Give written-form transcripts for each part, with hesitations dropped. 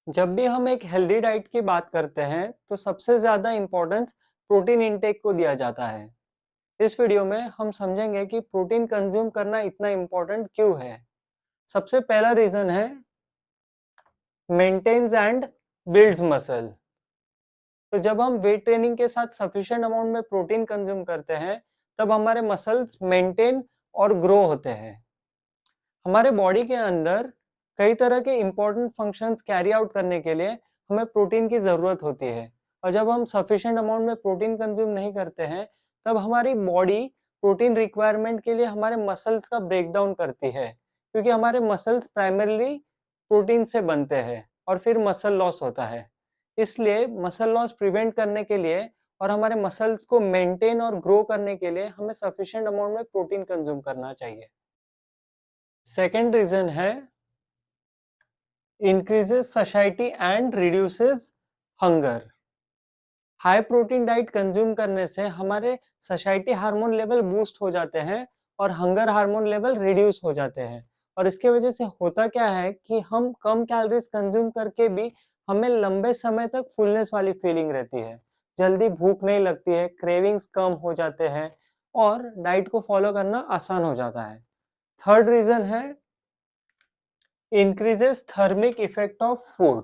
जब भी हम एक हेल्दी डाइट की बात करते हैं तो सबसे ज़्यादा इम्पोर्टेंस प्रोटीन इंटेक को दिया जाता है। इस वीडियो में हम समझेंगे कि प्रोटीन कंज्यूम करना इतना इम्पोर्टेंट क्यों है। सबसे पहला रीज़न है मेंटेन्स एंड बिल्ड्स मसल। तो जब हम वेट ट्रेनिंग के साथ सफिशिएंट अमाउंट में प्रोटीन कंज्यूम करते हैं तब हमारे मसल्स मेंटेन और ग्रो होते हैं। हमारे बॉडी के अंदर कई तरह के इम्पोर्टेंट फंक्शंस कैरी आउट करने के लिए हमें प्रोटीन की ज़रूरत होती है और जब हम सफिशिएंट अमाउंट में प्रोटीन कंज्यूम नहीं करते हैं तब हमारी बॉडी प्रोटीन रिक्वायरमेंट के लिए हमारे मसल्स का ब्रेक डाउन करती है, क्योंकि हमारे मसल्स प्राइमरीली प्रोटीन से बनते हैं और फिर मसल लॉस होता है। इसलिए मसल लॉस प्रिवेंट करने के लिए और हमारे मसल्स को मेंटेन और ग्रो करने के लिए हमें सफिशिएंट अमाउंट में प्रोटीन कंज्यूम करना चाहिए। सेकेंड रीज़न है increases satiety and reduces hunger। High protein diet consume करने से हमारे सशाइटी हार्मोन लेवल बूस्ट हो जाते हैं और हंगर हार्मोन लेवल रिड्यूस हो जाते हैं। और इसके वजह से होता क्या है कि हम कम कैलोरीज कंज्यूम करके भी हमें लंबे समय तक फुलनेस वाली फीलिंग रहती है, जल्दी भूख नहीं लगती है, क्रेविंग्स कम हो जाते हैं और डाइट को फॉलो करना आसान हो जाता है। थर्ड रीजन है increases thermic effect of food।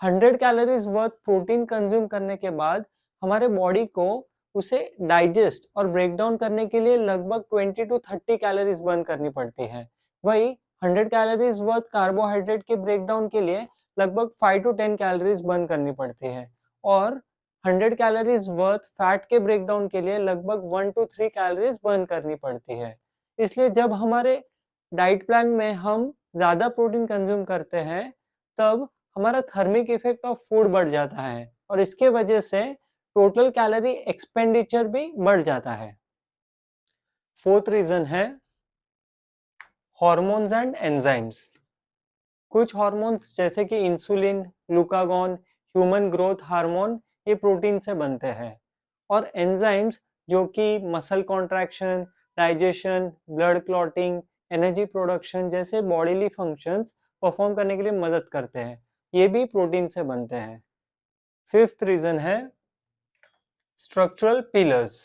100 calories worth protein consume करने के बाद हमारे बॉडी को उसे डाइजेस्ट और ब्रेक डाउन करने के लिए लगभग 20 टू 30 कैलोरीज बर्न करनी पड़ती है। वही 100 कैलोरीज वर्थ कार्बोहाइड्रेट के ब्रेक डाउन के लिए लगभग 5 टू 10 कैलोरीज बर्न करनी पड़ती है और 100 कैलोरीज वर्थ फैट के ब्रेक डाउन के लिए लगभग 1 टू 3 कैलोरीज बर्न करनी पड़ती है। इसलिए जब हमारे डाइट प्लान में हम ज़्यादा प्रोटीन कंज्यूम करते हैं तब हमारा थर्मिक इफेक्ट ऑफ फूड बढ़ जाता है और इसके वजह से टोटल कैलोरी एक्सपेंडिचर भी बढ़ जाता है। फोर्थ रीजन है हार्मोन्स एंड एंजाइम्स। कुछ हार्मोन्स जैसे कि insulin, glucagon, human growth hormone ये प्रोटीन से बनते हैं और एंजाइम्स जो कि muscle contraction, digestion, blood clotting, energy production जैसे बॉडीली फंक्शंस परफॉर्म करने के लिए मदद करते हैं, ये भी प्रोटीन से बनते हैं। फिफ्थ रीजन है structural pillars.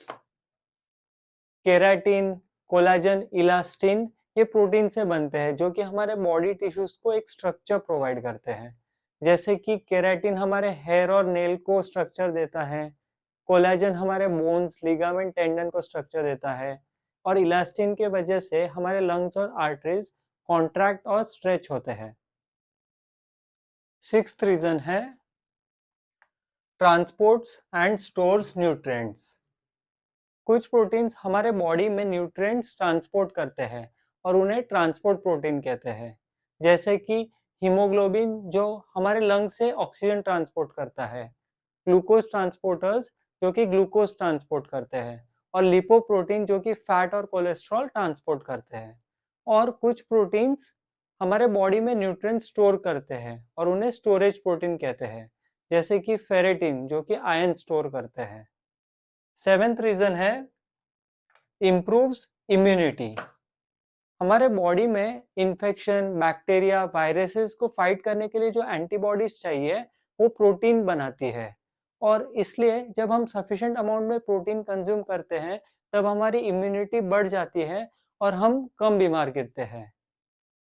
Keratin, collagen, elastin ये प्रोटीन से बनते हैं जो कि हमारे बॉडी टिश्यूज को एक स्ट्रक्चर प्रोवाइड करते हैं। जैसे कि केराटिन हमारे हेयर और नेल को स्ट्रक्चर देता है, कोलाजन हमारे बोन्स, लिगामेंट, टेंडन को स्ट्रक्चर देता है और इलास्टिन के वजह से हमारे लंग्स और आर्टरीज कॉन्ट्रैक्ट और स्ट्रेच होते हैं। सिक्स्थ रीजन है ट्रांसपोर्ट्स एंड स्टोर्स न्यूट्रिएंट्स। कुछ प्रोटीन्स हमारे बॉडी में न्यूट्रिएंट्स ट्रांसपोर्ट करते हैं और उन्हें ट्रांसपोर्ट प्रोटीन कहते हैं। जैसे कि हीमोग्लोबिन जो हमारे लंग से ऑक्सीजन ट्रांसपोर्ट करता है, ग्लूकोज ट्रांसपोर्टर्स जो कि ग्लूकोज ट्रांसपोर्ट करते हैं और लिपोप्रोटीन जो कि फैट और कोलेस्ट्रॉल ट्रांसपोर्ट करते हैं। और कुछ प्रोटीन्स हमारे बॉडी में न्यूट्रिएंट्स स्टोर करते हैं और उन्हें स्टोरेज प्रोटीन कहते हैं, जैसे कि फेरेटिन जो कि आयन स्टोर करते हैं। सेवेंथ रीजन है इम्प्रूव्स इम्यूनिटी। हमारे बॉडी में इन्फेक्शन, बैक्टीरिया, वायरसेस को फाइट करने के लिए जो एंटीबॉडीज चाहिए वो प्रोटीन बनाती है और इसलिए जब हम सफिशिएंट अमाउंट में प्रोटीन कंज्यूम करते हैं तब हमारी इम्यूनिटी बढ़ जाती है और हम कम बीमार गिरते हैं।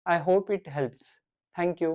I hope it helps. Thank you.